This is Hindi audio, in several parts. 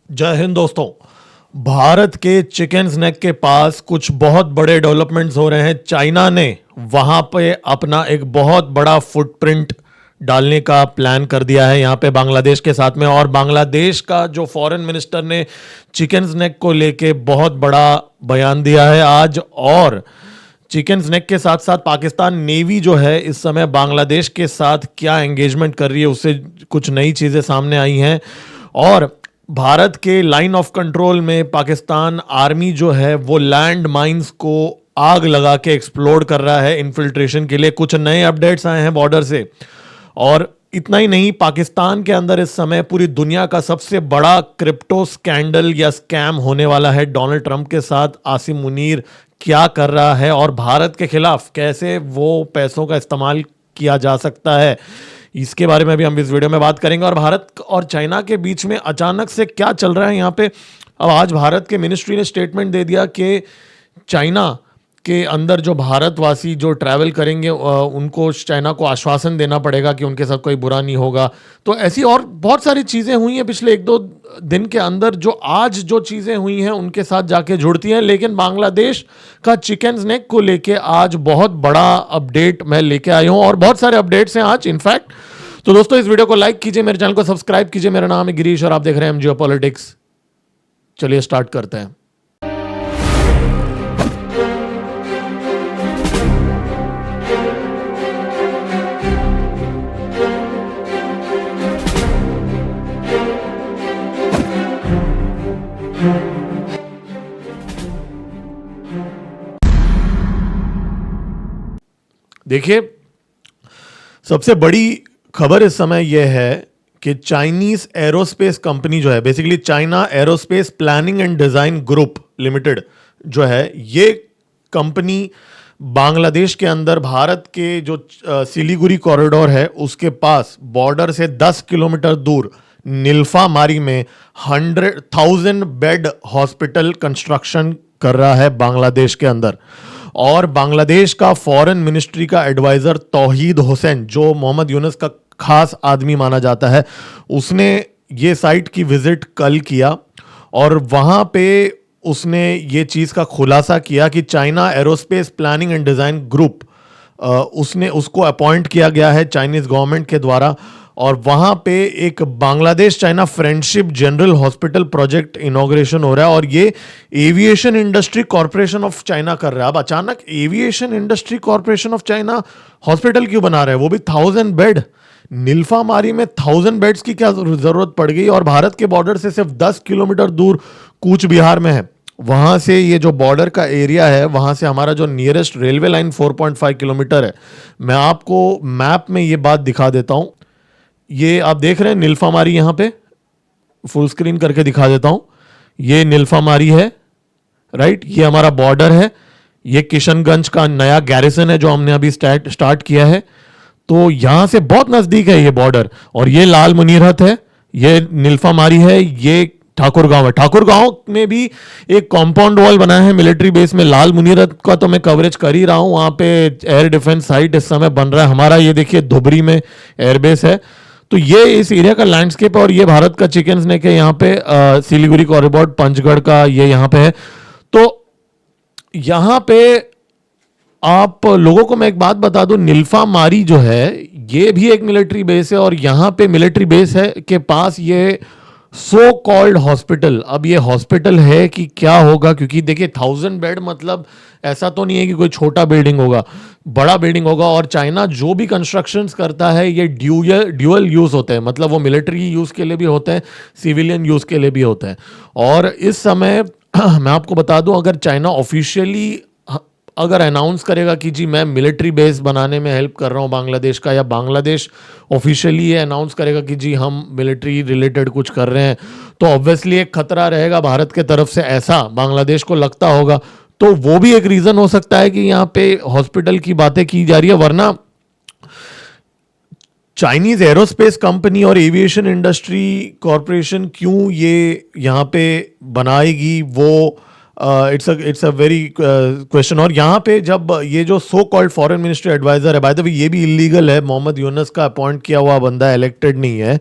जय हिंद दोस्तों। भारत के चिकन नेक के पास कुछ बहुत बड़े डेवलपमेंट्स हो रहे हैं। चाइना ने वहां पे अपना एक बहुत बड़ा फुटप्रिंट डालने का प्लान कर दिया है यहाँ पे बांग्लादेश के साथ में। और बांग्लादेश का जो फॉरेन मिनिस्टर ने चिकन नेक को लेके बहुत बड़ा बयान दिया है आज। और चिकन स्नैक के साथ साथ पाकिस्तान नेवी जो है इस समय बांग्लादेश के साथ क्या एंगेजमेंट कर रही है, उससे कुछ नई चीज़ें सामने आई हैं। और भारत के लाइन ऑफ कंट्रोल में पाकिस्तान आर्मी जो है वो लैंड माइंस को आग लगा के एक्सप्लोड कर रहा है इन्फिल्ट्रेशन के लिए। कुछ नए अपडेट्स आए हैं बॉर्डर से। और इतना ही नहीं, पाकिस्तान के अंदर इस समय पूरी दुनिया का सबसे बड़ा क्रिप्टो स्कैंडल या स्कैम होने वाला है डोनाल्ड ट्रंप के साथ। आसिम मुनीर क्या कर रहा है और भारत के खिलाफ कैसे वो पैसों का इस्तेमाल किया जा सकता है, इसके बारे में भी हम इस वीडियो में बात करेंगे। और भारत और चाइना के बीच में अचानक से क्या चल रहा है यहाँ पे। अब आज भारत के मिनिस्ट्री ने स्टेटमेंट दे दिया कि चाइना के अंदर जो भारतवासी जो ट्रैवल करेंगे उनको चाइना को आश्वासन देना पड़ेगा कि उनके साथ कोई बुरा नहीं होगा। तो ऐसी और बहुत सारी चीज़ें हुई हैं पिछले एक दो दिन के अंदर, जो आज जो चीज़ें हुई हैं उनके साथ जाके जुड़ती हैं। लेकिन बांग्लादेश का चिकन नेक को लेके आज बहुत बड़ा अपडेट मैं लेके आया हूँ और बहुत सारे अपडेट्स हैं आज इनफैक्ट। तो दोस्तों इस वीडियो को लाइक कीजिए, मेरे चैनल को सब्सक्राइब कीजिए। मेरा नाम है गिरीश और आप देख रहे हैं जियो पॉलिटिक्स। चलिए स्टार्ट करते हैं। देखिए, सबसे बड़ी खबर इस समय यह है कि चाइनीज एरोस्पेस कंपनी जो है, basically China aerospace planning and design group limited जो है, ये कंपनी बांग्लादेश के अंदर भारत के जो सिलीगुड़ी कॉरिडोर है उसके पास बॉर्डर से 10 किलोमीटर दूर नीलफामारी में 100,000 बेड हॉस्पिटल कंस्ट्रक्शन कर रहा है बांग्लादेश के अंदर। और बांग्लादेश का फॉरेन मिनिस्ट्री का एडवाइजर तौहीद हुसैन, जो मोहम्मद यूनुस का खास आदमी माना जाता है, उसने ये साइट की विजिट कल किया और वहां पे उसने ये चीज़ का खुलासा किया कि China aerospace planning and design group उसको अपॉइंट किया गया है चाइनीज गवर्नमेंट के द्वारा। और वहाँ पे एक Bangladesh China friendship general hospital project inauguration हो रहा है और ये aviation industry corporation of China कर रहा है। अब अचानक aviation industry corporation of China hospital क्यों बना रहा है, वो भी 1000 बेड। नीलफामारी में 1000 बेड्स की क्या जरूरत पड़ गई। और भारत के बॉर्डर से सिर्फ 10 किलोमीटर दूर कूच बिहार में है। वहाँ से ये जो बॉर्डर का एरिया है, वहाँ से हमारा जो नियरेस्ट रेलवे लाइन 4.5 किलोमीटर है। मैं आपको मैप में ये बात दिखा देता हूँ। ये आप देख रहे हैं नीलफामारी, यहाँ पे फुल स्क्रीन करके दिखा देता हूँ। ये नीलफामारी है, राइट। ये हमारा बॉर्डर है। ये किशनगंज का नया गैरिसन है जो हमने अभी स्टार्ट किया है। तो यहाँ से बहुत नज़दीक है ये बॉर्डर। और ये लाल मुनीरत है, ये नीलफामारी है, ये ठाकुर गांव है। ठाकुर गांव में भी एक कॉम्पाउंड वॉल बनाया है मिलिट्री बेस में। लाल मुनीरत का तो मैं कवरेज कर ही रहा हूँ। वहाँ पे एयर डिफेंस साइट इस समय बन रहा है हमारा। ये देखिए धुबरी में एयरबेस है। तो ये इस एरिया का लैंडस्केप है। और ये भारत का चिकन स्नैक है यहाँ पे, सिलीगुड़ी कॉरिडोर पंचगढ़ का ये यहाँ पे है। तो यहाँ पे आप लोगों को मैं एक बात बता दूं, नीलफामारी जो है ये भी एक मिलिट्री बेस है। और यहाँ पे मिलिट्री बेस है के पास ये सो कॉल्ड हॉस्पिटल। अब ये हॉस्पिटल है कि क्या होगा, क्योंकि देखिए 1000 बेड मतलब ऐसा तो नहीं है कि कोई छोटा बिल्डिंग होगा, बड़ा बिल्डिंग होगा। और चाइना जो भी कंस्ट्रक्शंस करता है ये ड्यूअल यूज होते हैं, मतलब वो मिलिट्री यूज के लिए भी होते हैं, सिविलियन यूज के लिए भी होते हैं। और इस समय मैं आपको बता दूं, अगर चाइना ऑफिशियली अगर अनाउंस करेगा कि जी मैं मिलिट्री बेस बनाने में हेल्प कर रहा हूँ बांग्लादेश का, या बांग्लादेश ऑफिशियली ये अनाउंस करेगा कि जी हम मिलिट्री रिलेटेड कुछ कर रहे हैं, तो ऑब्वियसली एक खतरा रहेगा भारत के तरफ से, ऐसा बांग्लादेश को लगता होगा। तो वो भी एक रीजन हो सकता है कि यहाँ पे हॉस्पिटल की बातें की जा रही है। वरना चाइनीज एरोस्पेस कंपनी और एविएशन इंडस्ट्री कॉरपोरेशन क्यों ये यहाँ पे बनाएगी, वो इट्स अ वेरी क्वेश्चन। और यहाँ पे जब ये जो so called foreign ministry adviser है, बाय द वे ये भी इलीगल है, मोहम्मद यूनुस का अपॉइंट किया हुआ बंदा, इलेक्टेड नहीं है,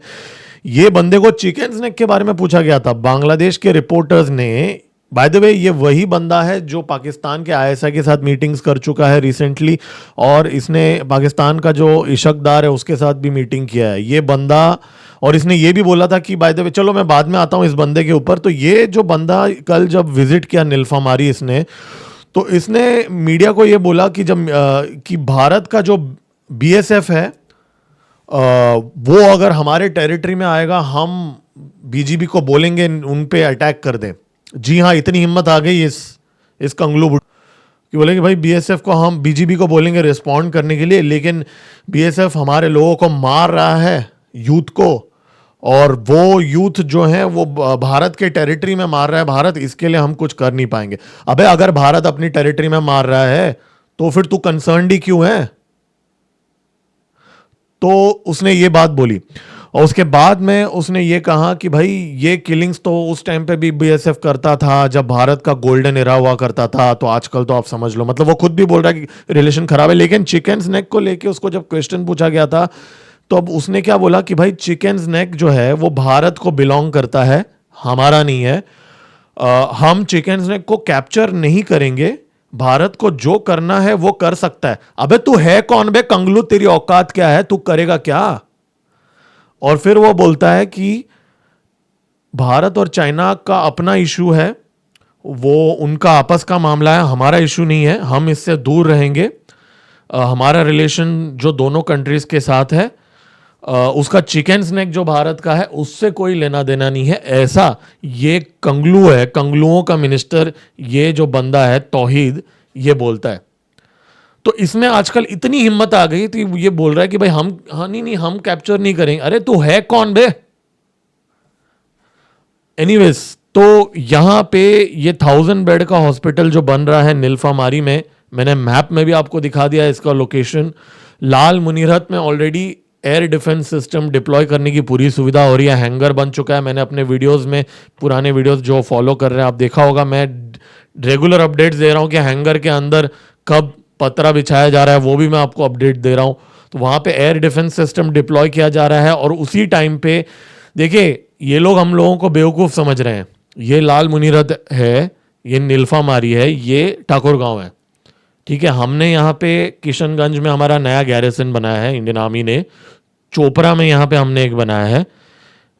ये बंदे को चिकन स्नैक के बारे में पूछा गया था। बांग्लादेश के रिपोर्टर्स ने, बाय द वे ये वही बंदा है जो पाकिस्तान के आईएसआई के साथ मीटिंग्स कर चुका है रिसेंटली, और इसने पाकिस्तान का जो इशकदार है उसके साथ भी मीटिंग किया है ये बंदा। और इसने ये भी बोला था कि बाय द वे, चलो मैं बाद में आता हूँ इस बंदे के ऊपर। तो ये जो बंदा कल जब विजिट किया नीलफामारी इसने, तो इसने मीडिया को ये बोला कि जब कि भारत का जो बीएसएफ है वो अगर हमारे टेरिटरी में आएगा हम बीजीबी को बोलेंगे उन पे अटैक कर दें। जी हाँ, इतनी हिम्मत आ गई इस कंगलू बुट कि बोले कि भाई बीएसएफ को हम बीजीबी को बोलेंगे रिस्पॉन्ड करने के लिए, लेकिन बीएसएफ हमारे लोगों को मार रहा है, यूथ को, और वो यूथ जो है वो भारत के टेरिटरी में मार रहा है भारत, इसके लिए हम कुछ कर नहीं पाएंगे। अबे अगर भारत अपनी टेरिटरी में मार रहा है तो फिर तू कंसर्न्ड ही क्यों है? तो उसने ये बात बोली, और उसके बाद में उसने ये कहा कि भाई ये किलिंग्स तो उस टाइम पे भी बीएसएफ करता था जब भारत का गोल्डन एरा हुआ करता था, तो आजकल तो आप समझ लो। मतलब वो खुद भी बोल रहा है कि रिलेशन खराब है। लेकिन चिकन स्नैक को लेके उसको जब क्वेश्चन पूछा गया था तो अब उसने क्या बोला कि भाई चिकन स्नैक जो है वो भारत को बिलोंग करता है, हमारा नहीं है। हम चिकन स्नैक को कैप्चर नहीं करेंगे, भारत को जो करना है वो कर सकता है। अबे तू है कौन बे कंगलू, तेरी औकात क्या है, तू करेगा क्या? और फिर वो बोलता है कि भारत और चाइना का अपना इशू है, वो उनका आपस का मामला है, हमारा इशू नहीं है, हम इससे दूर रहेंगे। हमारा रिलेशन जो दोनों कंट्रीज के साथ है उसका चिकन स्नैक जो भारत का है उससे कोई लेना देना नहीं है। ऐसा ये कंगलू है, कंगलुओं का मिनिस्टर, ये जो बंदा है तौहीद, ये बोलता है। तो इसमें आजकल इतनी हिम्मत आ गई तो ये बोल रहा है कि भाई हम, हाँ नहीं हम कैप्चर नहीं करेंगे। अरे तू है कौन बे? एनीवेज, तो यहां पे ये 1000 बेड का हॉस्पिटल जो बन रहा है नीलफामारी में, मैंने मैप में भी आपको दिखा दिया इसका लोकेशन। लाल मुनीरत में already air defence system deploy करने की पूरी सुविधा हो रही है, हैंगर बन चुका है। मैंने अपने वीडियोस में, पुराने वीडियोस जो फॉलो कर रहे हैं आप देखा होगा, मैं रेगुलर अपडेट्स दे रहा हूं कि हैंगर के अंदर कब पतरा बिछाया जा रहा है, वो भी मैं आपको अपडेट दे रहा हूं। तो वहां पे एयर डिफेंस सिस्टम डिप्लॉय किया जा रहा है। और उसी टाइम पे देखिए, ये लोग हम लोगों को बेवकूफ समझ रहे हैं। ये लाल मुनीरत है, ये नीलफामारी है, ये ठाकुर गांव है, ठीक है। हमने यहाँ पे किशनगंज में हमारा नया गैरिसन बनाया है इंडियन आर्मी ने, चोपड़ा में यहाँ पे हमने एक बनाया है,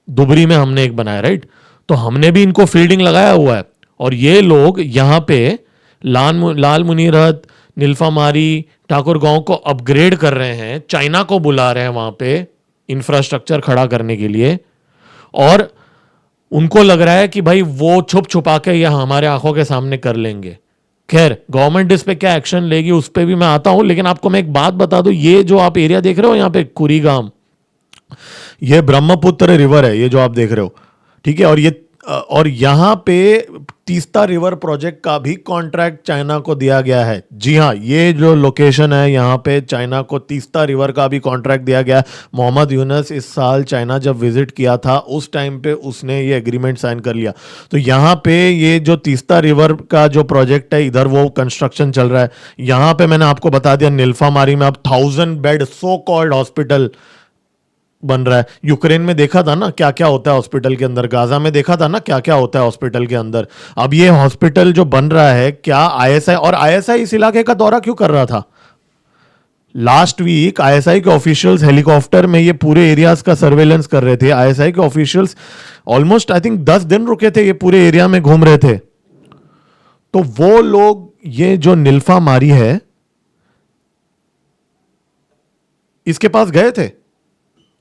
दुबरी में हमने एक बनाया, राइट। तो हमने भी इनको फील्डिंग लगाया हुआ है। और ये लोग यहाँ पे लाल मुनीरत, नीलफामारी, ठाकुर गांव को अपग्रेड कर रहे हैं, चाइना को बुला रहे हैं वहां पे इंफ्रास्ट्रक्चर खड़ा करने के लिए। और उनको लग रहा है कि भाई वो छुप छुपा के यह हमारे आंखों के सामने कर लेंगे। खैर, गवर्नमेंट इस पे क्या एक्शन लेगी उस पे भी मैं आता हूं, लेकिन आपको मैं एक बात बता दूं, ये जो आप एरिया देख रहे हो यहाँ पे कुरीगाम, ये ब्रह्मपुत्र रिवर है, ये जो आप देख रहे हो, ठीक है। और यहाँ पे तीस्ता रिवर प्रोजेक्ट का भी कॉन्ट्रैक्ट चाइना को दिया गया है। जी हाँ, ये जो लोकेशन है यहाँ पे चाइना को तीस्ता रिवर का भी कॉन्ट्रैक्ट दिया गया है। मोहम्मद यूनुस इस साल चाइना जब विजिट किया था उस टाइम पे उसने ये एग्रीमेंट साइन कर लिया। तो यहाँ पे ये जो तीस्ता रिवर का जो प्रोजेक्ट है इधर वो कंस्ट्रक्शन चल रहा है। यहाँ पे मैंने आपको बता दिया नीलफामारी में अब 1000 बेड सो कॉल्ड हॉस्पिटल बन रहा है। यूक्रेन में देखा था ना क्या क्या होता है हॉस्पिटल के अंदर, गाजा में देखा था ना क्या क्या होता है हॉस्पिटल के अंदर। अब ये हॉस्पिटल जो बन रहा है, क्या आईएसआई, और आईएसआई इस इलाके का दौरा क्यों कर रहा था? लास्ट वीक आईएसआई के ऑफिशियल्स हेलीकॉप्टर में ये पूरे एरियाज का सर्वेलेंस कर रहे थे। आईएसआई के ऑफिशियल्स ऑलमोस्ट आई थिंक 10 दिन रुके थे, ये पूरे एरिया में घूम रहे थे। तो वो लोग, ये जो नीलफामारी है इसके पास गए थे,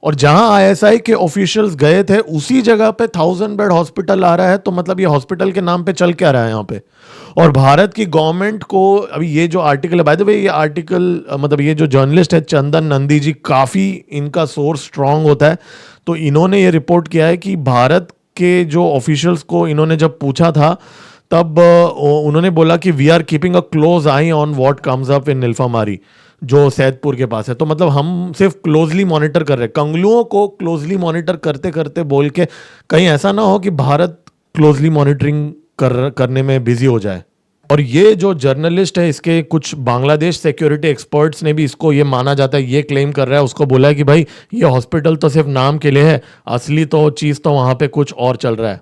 और जहां आईएसआई के ऑफिशियल्स गए थे उसी जगह पे 1000 बेड हॉस्पिटल आ रहा है। तो मतलब ये हॉस्पिटल के नाम पे चल क्या रहा है यहाँ पे? और भारत की गवर्नमेंट को अभी ये जो आर्टिकल है, बाय द वे ये आर्टिकल मतलब ये जो जर्नलिस्ट है चंदन नंदी जी, काफी इनका सोर्स स्ट्रांग होता है। तो इन्होंने ये रिपोर्ट किया है कि भारत के जो ऑफिशियल्स को इन्होंने जब पूछा था तब उन्होंने बोला कि we are keeping a close eye on what comes up in Nilphamari, जो सैदपुर के पास है। तो मतलब हम सिर्फ क्लोजली मॉनिटर कर रहे हैं, कंगलुओं को क्लोजली मॉनिटर करते करते बोल के कहीं ऐसा ना हो कि भारत क्लोजली मॉनिटरिंग करने में बिजी हो जाए। और ये जो जर्नलिस्ट है, इसके कुछ बांग्लादेश सिक्योरिटी एक्सपर्ट्स ने भी इसको ये माना जाता है, ये क्लेम कर रहा है, उसको बोला है कि भाई ये हॉस्पिटल तो सिर्फ नाम के लिए है, असली तो चीज़ तो वहाँ पे कुछ और चल रहा है।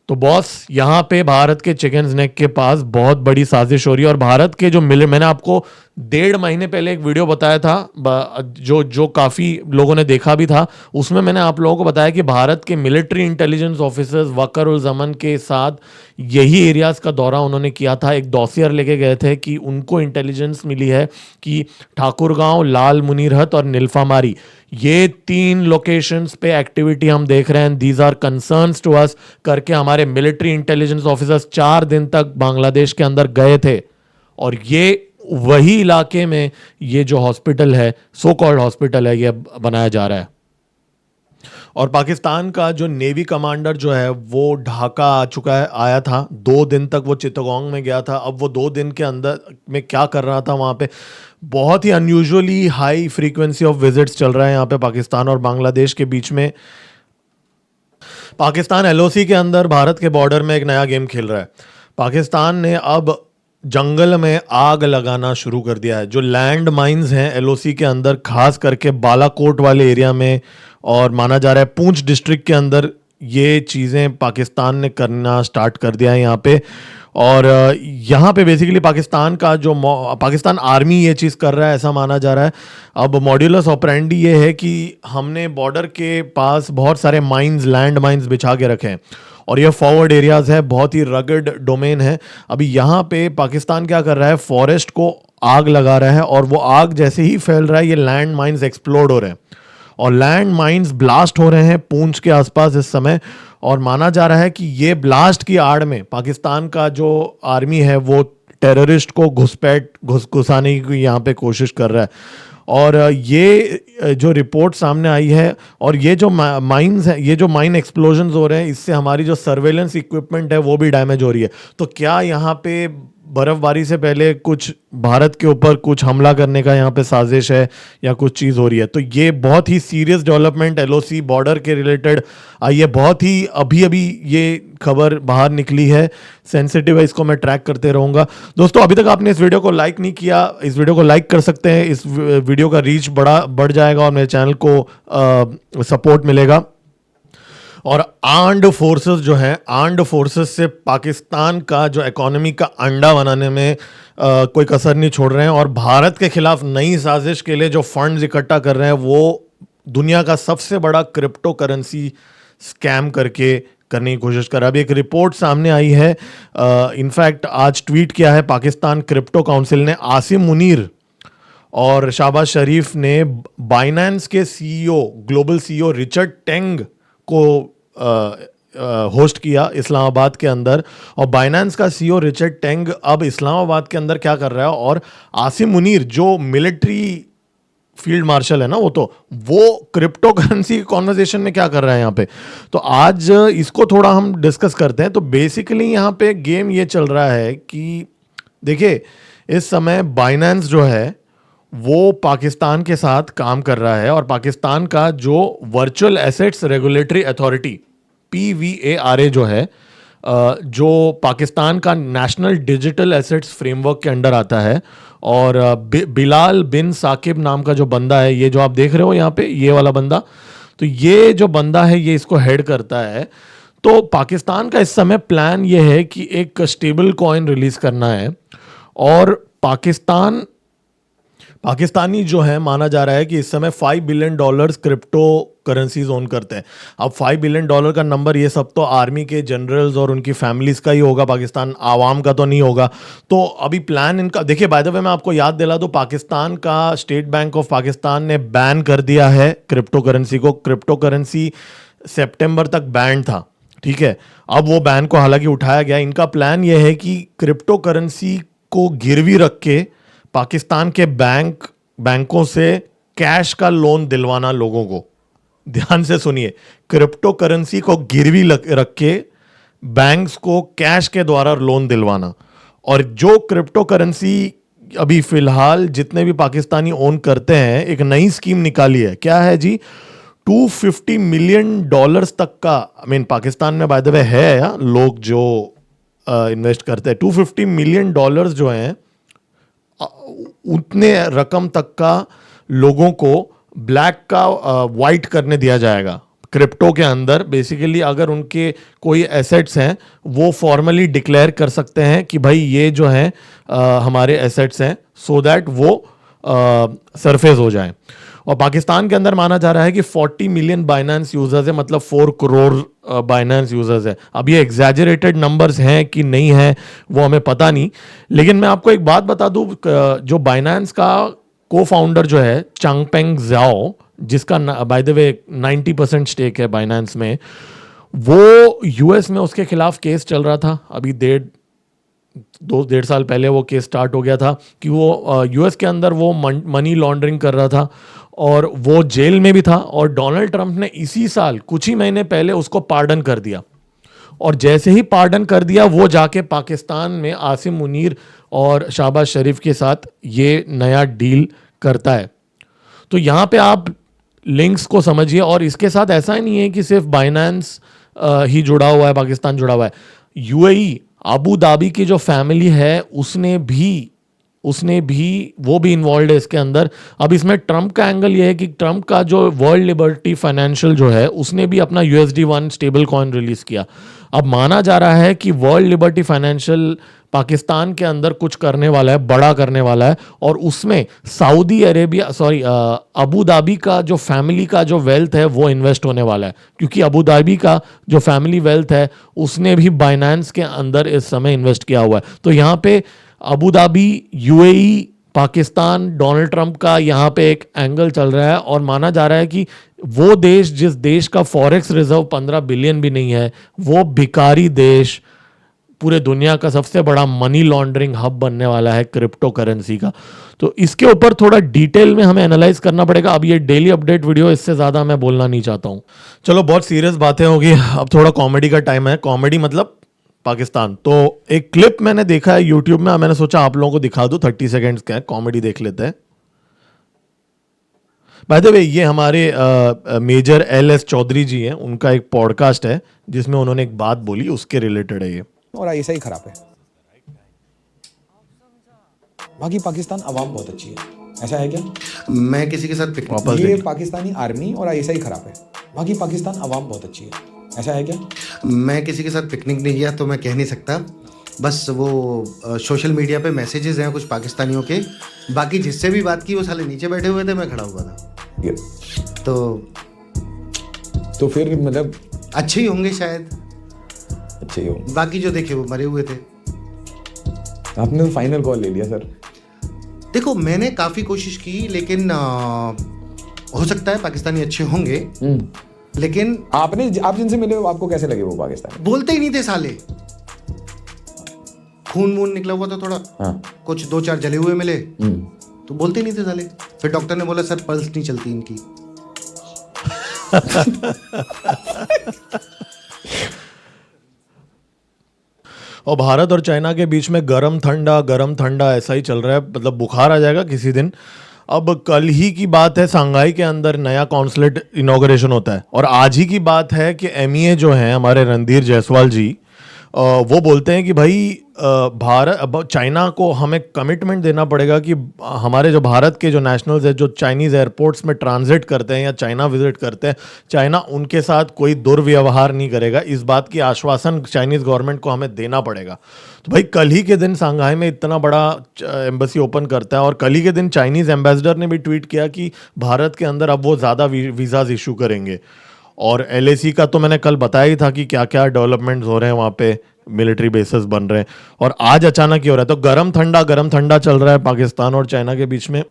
तो बॉस, यहाँ पे भारत के चिकन नेक के पास बहुत बड़ी साजिश हो रही है। और भारत के जो मैंने आपको 1.5 महीने पहले एक वीडियो बताया था, जो काफ़ी लोगों ने देखा भी था। उसमें मैंने आप लोगों को बताया कि भारत के मिलिट्री इंटेलिजेंस ऑफिसर्स वकर उल जमन के साथ यही एरियाज़ का दौरा उन्होंने किया था। एक डॉसियर लेके गए थे कि उनको इंटेलिजेंस मिली है कि ठाकुरगांव, लाल मुनीरहट और नीलफामारी, ये 3 लोकेशंस पे एक्टिविटी हम देख रहे हैं, these are concerns to us करके हमारे मिलिट्री इंटेलिजेंस ऑफिसर्स 4 दिन तक बांग्लादेश के अंदर गए थे। और ये वही इलाके में ये जो हॉस्पिटल है, सो कॉल्ड हॉस्पिटल है, ये बनाया जा रहा है। और पाकिस्तान का जो नेवी कमांडर जो है वो ढाका आ चुका है, आया था 2 दिन तक वो चित्तगोंग में गया था। अब वो 2 दिन के अंदर में क्या कर रहा था वहाँ पे, बहुत ही unusually high frequency of visits चल रहा है यहाँ पे पाकिस्तान और बांग्लादेश के बीच में। पाकिस्तान एलओसी के अंदर भारत के बॉर्डर में एक नया गेम खेल रहा है। पाकिस्तान ने अब जंगल में आग लगाना शुरू कर दिया है। जो लैंड माइंस हैं एलओसी के अंदर, खास करके बालाकोट वाले एरिया में, और माना जा रहा है पूंछ डिस्ट्रिक्ट के अंदर, ये चीज़ें पाकिस्तान ने करना स्टार्ट कर दिया है यहाँ पे। और यहाँ पे बेसिकली पाकिस्तान का जो पाकिस्तान आर्मी ये चीज़ कर रहा है, ऐसा माना जा रहा है। अब मॉड्यूलस ऑपरेंडी ये है कि हमने बॉर्डर के पास बहुत सारे माइंस, लैंड माइंस बिछा के रखे हैं, और ये फॉरवर्ड एरियाज़ है, बहुत ही रगड डोमेन है। अभी यहाँ पे पाकिस्तान क्या कर रहा है, फॉरेस्ट को आग लगा रहा है, और वो आग जैसे ही फैल रहा है, ये लैंड माइंस एक्सप्लोड हो रहे हैं और लैंड माइंस ब्लास्ट हो रहे हैं पूंछ के आसपास इस समय। और माना जा रहा है कि ये ब्लास्ट की आड़ में पाकिस्तान का जो आर्मी है वो टेररिस्ट को घुसाने की यहाँ पे कोशिश कर रहा है। और ये जो रिपोर्ट सामने आई है, और ये जो माइंस है, ये जो माइन एक्सप्लोजन्स हो रहे हैं, इससे हमारी जो सर्वेलेंस इक्विपमेंट है वो भी डैमेज हो रही है। तो क्या यहाँ पे बर्फबारी से पहले कुछ भारत के ऊपर कुछ हमला करने का यहाँ पे साजिश है या कुछ चीज़ हो रही है? तो ये बहुत ही सीरियस डेवलपमेंट एलओसी बॉर्डर के रिलेटेड आई है। बहुत ही अभी अभी ये खबर बाहर निकली है, सेंसिटिव है, इसको मैं ट्रैक करते रहूँगा। दोस्तों, अभी तक आपने इस वीडियो को लाइक नहीं किया, इस वीडियो को लाइक कर सकते हैं। इस वीडियो का रीच बढ़ जाएगा और मेरे चैनल को सपोर्ट मिलेगा। और आर्म्ड फोर्सेस जो है, आर्म्ड फोर्सेस से पाकिस्तान का जो इकोनॉमी का अंडा बनाने में कोई कसर नहीं छोड़ रहे हैं। और भारत के खिलाफ नई साजिश के लिए जो फंड्स इकट्ठा कर रहे हैं वो दुनिया का सबसे बड़ा क्रिप्टो करेंसी स्कैम करने की कोशिश कर रहा है। अभी एक रिपोर्ट सामने आई है, इनफैक्ट आज ट्वीट किया है पाकिस्तान क्रिप्टो काउंसिल ने, आसिम मुनीर और शाहबाज शरीफ ने बाइनेंस के CEO, global CEO Richard tang को होस्ट किया इस्लामाबाद के अंदर। और बाइनेंस का सीईओ रिचर्ड टेंग अब इस्लामाबाद के अंदर क्या कर रहा है, और आसिम मुनीर जो मिलिट्री फील्ड मार्शल है ना, वो क्रिप्टो करेंसी कॉन्वर्सेशन में क्या कर रहा है यहाँ पे। तो आज इसको थोड़ा हम डिस्कस करते हैं। तो बेसिकली यहाँ पे गेम ये चल रहा है कि देखिए, इस समय बाइनेंस जो है वो पाकिस्तान के साथ काम कर रहा है, और पाकिस्तान का जो virtual assets regulatory authority PVARA जो है, जो पाकिस्तान का नेशनल डिजिटल एसेट्स फ्रेमवर्क के अंडर आता है। और बिलाल बिन साकिब नाम का जो बंदा है, ये जो आप देख रहे हो यहाँ पे, ये वाला बंदा, तो ये जो बंदा है ये इसको हेड करता है। तो पाकिस्तान का इस समय प्लान ये है कि एक स्टेबल कॉइन रिलीज करना है, और पाकिस्तानी जो है, माना जा रहा है कि इस समय $5 बिलियन क्रिप्टो करेंसीज ओन करते हैं। अब $5 बिलियन का नंबर, ये सब तो आर्मी के जनरल्स और उनकी फैमिलीज का ही होगा, पाकिस्तान आवाम का तो नहीं होगा। तो अभी प्लान इनका देखिए, बाय द वे मैं आपको याद दिला दूं, पाकिस्तान का स्टेट बैंक ऑफ पाकिस्तान ने बैन कर दिया है क्रिप्टो करेंसी को। क्रिप्टो करेंसी सितंबर तक बैन था, ठीक है। अब वो बैन को हालांकि उठाया गया। इनका प्लान ये है कि क्रिप्टो करेंसी को गिरवी रख के पाकिस्तान के बैंकों से कैश का लोन दिलवाना लोगों को। ध्यान से सुनिए, क्रिप्टो करेंसी को गिरवी रख के बैंक्स को कैश के द्वारा लोन दिलवाना। और जो क्रिप्टो करेंसी अभी फिलहाल जितने भी पाकिस्तानी ओन करते हैं, एक नई स्कीम निकाली है। क्या है जी? $250 मिलियन तक का, पाकिस्तान में बाय द वे है लोग जो इन्वेस्ट करते हैं। $250 मिलियन जो हैं उतने रकम तक का लोगों को ब्लैक का वाइट करने दिया जाएगा क्रिप्टो के अंदर। बेसिकली अगर उनके कोई एसेट्स हैं वो फॉर्मली डिक्लेयर कर सकते हैं कि भाई ये जो हैं हमारे एसेट्स हैं, सो दैट वो सरफेस हो जाए। और पाकिस्तान के अंदर माना जा रहा है कि 40 मिलियन बाइनेंस यूजर्स है, मतलब 4 करोड़ बाइनेंस यूजर्स है। अब ये एग्जैजरेटेड नंबर्स हैं कि नहीं है वो हमें पता नहीं, लेकिन मैं आपको एक बात बता दूं, जो बाइनेंस का को फाउंडर जो है चांगपेंग ज़ाओ, जिसका बाय द वे 90% स्टेक है बाइनेंस में, वो यूएस में उसके खिलाफ केस चल रहा था। अभी 1.5 साल पहले वो केस स्टार्ट हो गया था कि वो यूएस के अंदर वो मनी लॉन्ड्रिंग कर रहा था और वो जेल में भी था। और डोनाल्ड ट्रंप ने इसी साल कुछ ही महीने पहले उसको पार्डन कर दिया, और जैसे ही पार्डन कर दिया वो जाके पाकिस्तान में आसिम मुनीर और शहबाज शरीफ के साथ ये नया डील करता है। तो यहाँ पे आप लिंक्स को समझिए। और इसके साथ ऐसा ही नहीं है कि सिर्फ बाइनेंस ही जुड़ा हुआ है, पाकिस्तान जुड़ा हुआ है। यूएई अबू धाबी की जो फैमिली है उसने भी वो भी इन्वॉल्व है इसके अंदर। अब इसमें ट्रंप का एंगल ये है कि ट्रंप का जो वर्ल्ड लिबर्टी फाइनेंशियल जो है उसने भी अपना USD1 स्टेबल कॉइन रिलीज किया। अब माना जा रहा है कि वर्ल्ड लिबर्टी फाइनेंशियल पाकिस्तान के अंदर कुछ करने वाला है, बड़ा करने वाला है, और उसमें अबू धाबी का जो फैमिली का जो वेल्थ है वो इन्वेस्ट होने वाला है, क्योंकि अबू धाबी का जो फैमिली वेल्थ है उसने भी बाइनेंस के अंदर इस समय इन्वेस्ट किया हुआ है। तो यहाँ पे Abu Dhabi, UAE, Pakistan, Donald Trump का यहाँ पे एक एंगल चल रहा है। और माना जा रहा है कि वो देश जिस देश का फॉरेक्स रिजर्व 15 बिलियन भी नहीं है, वो भिखारी देश पूरे दुनिया का सबसे बड़ा मनी लॉन्ड्रिंग हब बनने वाला है क्रिप्टो करेंसी का। तो इसके ऊपर थोड़ा डिटेल में हमें एनालाइज करना पड़ेगा। अब ये डेली अपडेट वीडियो, इससे ज़्यादा मैं बोलना नहीं चाहता हूँ। चलो बहुत सीरियस बातें होगी, अब थोड़ा कॉमेडी का टाइम है। कॉमेडी मतलब पाकिस्तान। तो एक क्लिप मैंने देखा है यूट्यूब में, मैंने सोचा आप लोगों को दिखा दूं। 30 सेकेंड्स का है, कॉमेडी देख लेते हैं। बाय द वे ये हमारे मेजर LS चौधरी जी हैं, उनका एक पॉडकास्ट है जिसमें उन्होंने एक बात बोली, उसके रिलेटेड है ये। और ऐसा ही खराब है, बाकी पाकिस्तान अवाम बहुत अच्छी है, ऐसा है क्या? मैं किसी के साथ वापस ये पाकिस्तानी आर्मी और ऐसा ही खराब है, बाकी पाकिस्तान अवाम बहुत अच्छी है, ऐसा है क्या? मैं किसी के साथ पिकनिक नहीं गया तो मैं कह नहीं सकता। बस वो सोशल मीडिया पे मैसेजेस हैं कुछ पाकिस्तानियों के, बाकी जिससे भी बात की वो साले नीचे बैठे हुए थे, मैं खड़ा हुआ था। तो फिर मतलब अच्छे ही होंगे शायद, अच्छे ही हो। बाकी जो देखे वो मरे हुए थे। आपने तो फाइनल कॉल ले लिया सर। देखो मैंने काफ़ी कोशिश की, लेकिन हो सकता है पाकिस्तानी अच्छे होंगे, लेकिन आप जिनसे मिले हो आपको कैसे लगे वो पाकिस्तानी? बोलते ही नहीं थे साले, खून वून निकला हुआ था थोड़ा। हाँ। कुछ 2-4 जले हुए मिले तो बोलते ही नहीं थे साले। फिर डॉक्टर ने बोला सर पल्स नहीं चलती इनकी। और भारत और चाइना के बीच में गरम ठंडा ऐसा ही चल रहा है, मतलब बुखार आ जाएगा किसी दिन। अब कल ही की बात है, सांघाई के अंदर नया कॉन्सुलेट इनॉग्रेशन होता है, और आज ही की बात है कि MEA जो हैं हमारे रणधीर जायसवाल जी, वो बोलते हैं कि भाई चाइना को हमें कमिटमेंट देना पड़ेगा कि हमारे जो भारत के जो नेशनल्स है जो चाइनीज़ एयरपोर्ट्स में ट्रांजिट करते हैं या चाइना विजिट करते हैं, चाइना उनके साथ कोई दुर्व्यवहार नहीं करेगा। इस बात की आश्वासन चाइनीज़ गवर्नमेंट को हमें देना पड़ेगा। तो भाई कल ही के दिन सांघाई में इतना बड़ा एम्बेसी ओपन करता है, और कल ही के दिन चाइनीज़ एम्बेसडर ने भी ट्वीट किया कि भारत के अंदर अब वो ज़्यादा वीज़ाज इशू करेंगे। और LAC का तो मैंने कल बताया ही था कि क्या क्या डेवलपमेंट्स हो रहे हैं वहाँ पे, मिलिट्री बेसेस बन रहे हैं। और आज अचानक ही हो रहा है। तो गरम ठंडा चल रहा है पाकिस्तान और चाइना के बीच में,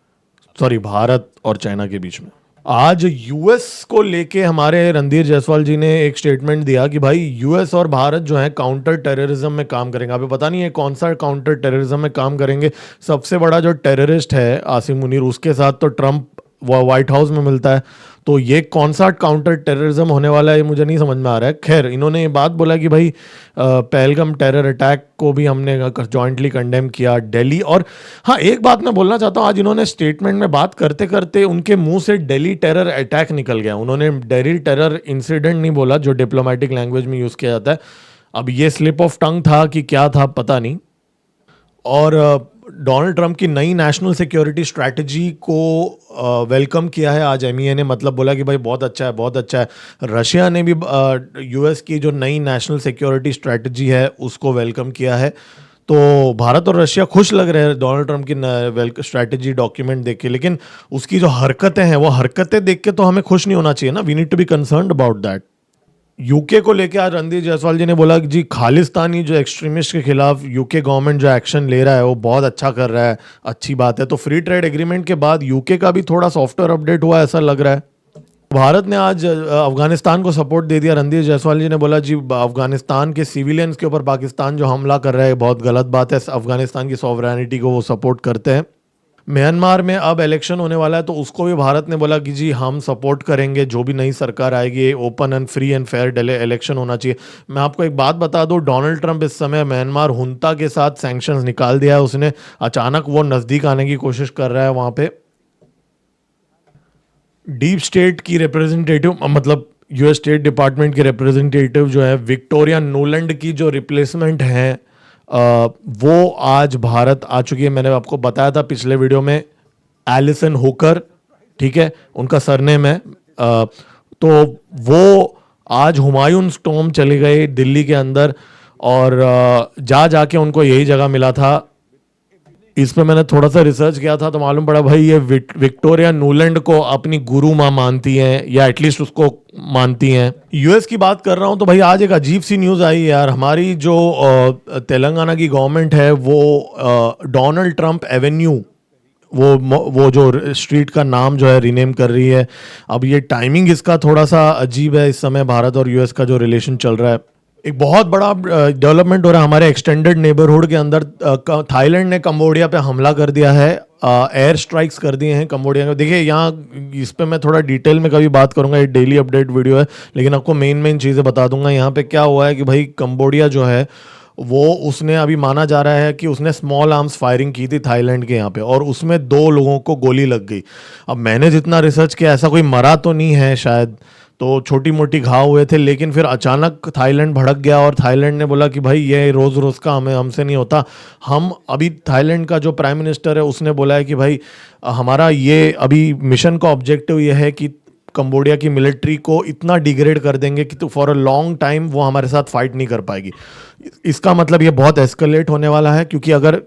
सॉरी भारत और चाइना के बीच में। आज US को लेके हमारे रणधीर जायसवाल जी ने एक स्टेटमेंट दिया कि भाई US और भारत जो है काउंटर टेररिज्म में काम करेंगे। अभी पता नहीं है कौन सा काउंटर टेररिज्म में काम करेंगे। सबसे बड़ा जो टेररिस्ट है आसिम मुनीर, उसके साथ तो ट्रंप व्हाइट हाउस में मिलता है। तो ये कौन सा काउंटर टेररिज्म होने वाला है ये मुझे नहीं समझ में आ रहा है। खैर इन्होंने ये बात बोला कि भाई पहलगाम टेरर अटैक को भी हमने जॉइंटली कंडेम किया दिल्ली। और हाँ एक बात मैं बोलना चाहता हूँ, आज इन्होंने स्टेटमेंट में बात करते करते उनके मुंह से दिल्ली टेरर अटैक निकल गया। उन्होंने दिल्ली टेरर इंसिडेंट नहीं बोला जो डिप्लोमेटिक लैंग्वेज में यूज़ किया जाता है। अब ये स्लिप ऑफ टंग था कि क्या था पता नहीं। और डोनाल्ड ट्रंप की नई नेशनल सिक्योरिटी स्ट्रैटेजी को वेलकम किया है आज एमईए ने, मतलब बोला कि भाई बहुत अच्छा है, बहुत अच्छा है। रशिया ने भी यूएस की जो नई नेशनल सिक्योरिटी स्ट्रैटेजी है उसको वेलकम किया है। तो भारत और रशिया खुश लग रहे हैं डोनाल्ड ट्रंप की स्ट्रैटेजी डॉक्यूमेंट देख के, लेकिन उसकी जो हरकतें हैं वो हरकतें देख के तो हमें खुश नहीं होना चाहिए ना। We need to be concerned about that. UK को लेके आज रणदीप जायसवाल जी ने बोला कि जी खालिस्तानी जो एक्सट्रीमिस्ट के खिलाफ यूके गवर्नमेंट जो एक्शन ले रहा है वो बहुत अच्छा कर रहा है, अच्छी बात है। तो फ्री ट्रेड एग्रीमेंट के बाद यूके का भी थोड़ा सॉफ्टवेयर अपडेट हुआ ऐसा लग रहा है। भारत ने आज अफगानिस्तान को सपोर्ट दे दिया। रणदीप जायसवाल जी ने बोला जी अफगानिस्तान के सिविलियंस के ऊपर पाकिस्तान जो हमला कर रहा है बहुत गलत बात है, अफगानिस्तान की सॉवरेनिटी को वो सपोर्ट करते हैं। म्यांमार में अब इलेक्शन होने वाला है तो उसको भी भारत ने बोला कि जी हम सपोर्ट करेंगे, जो भी नई सरकार आएगी open and free and fair election होना चाहिए। मैं आपको एक बात बता दूं, डोनाल्ड ट्रंप इस समय म्यांमार हुंता के साथ सैंक्शंस निकाल दिया है उसने। अचानक वो नज़दीक आने की कोशिश कर रहा है वहाँ पे। डीप स्टेट की रिप्रेजेंटेटिव, मतलब यूएस स्टेट डिपार्टमेंट के रिप्रेजेंटेटिव जो है विक्टोरिया नोलैंड की जो रिप्लेसमेंट है वो आज भारत आ चुकी है। मैंने आपको बताया था पिछले वीडियो में, एलिसन होकर, ठीक है उनका सरनेम है। तो वो आज हुमायूं टॉम्ब चले गए दिल्ली के अंदर और जाके उनको यही जगह मिला था। इस पे मैंने थोड़ा सा रिसर्च किया था तो मालूम पड़ा भाई ये विक्टोरिया नोलैंड को अपनी गुरु माँ मानती हैं, या एटलीस्ट उसको मानती हैं। यूएस की बात कर रहा हूँ तो भाई आज एक अजीब सी न्यूज़ आई यार। हमारी जो तेलंगाना की गवर्नमेंट है वो डोनाल्ड ट्रंप एवेन्यू, वो जो स्ट्रीट का नाम जो है रीनेम कर रही है। अब ये टाइमिंग इसका थोड़ा सा अजीब है, इस समय भारत और यूएस का जो रिलेशन चल रहा है। एक बहुत बड़ा डेवलपमेंट हो रहा है हमारे एक्सटेंडेड नेबरहुड के अंदर। थाईलैंड ने कंबोडिया पे हमला कर दिया है, एयर स्ट्राइक्स कर दिए हैं कंबोडिया में। देखिए यहाँ इस पे मैं थोड़ा डिटेल में कभी बात करूंगा, ये डेली अपडेट वीडियो है, लेकिन आपको मेन चीज़ें बता दूंगा। यहाँ पे क्या हुआ है कि भाई कंबोडिया जो है वो उसने अभी माना जा रहा है कि उसने स्मॉल आर्म्स फायरिंग की थी थाईलैंड के यहाँ पे और उसमें 2 लोगों को गोली लग गई। अब मैंने जितना रिसर्च किया ऐसा कोई मरा तो नहीं है शायद, तो छोटी मोटी घाव हुए थे, लेकिन फिर अचानक थाईलैंड भड़क गया और थाईलैंड ने बोला कि भाई ये रोज़ रोज़ का हमसे नहीं होता। हम अभी थाईलैंड का जो प्राइम मिनिस्टर है उसने बोला है कि भाई हमारा ये अभी मिशन का ऑब्जेक्टिव ये है कि कंबोडिया की मिलिट्री को इतना डिग्रेड कर देंगे कि तो फॉर अ लॉन्ग टाइम वो हमारे साथ फाइट नहीं कर पाएगी। इसका मतलब ये बहुत एस्केलेट होने वाला है, क्योंकि अगर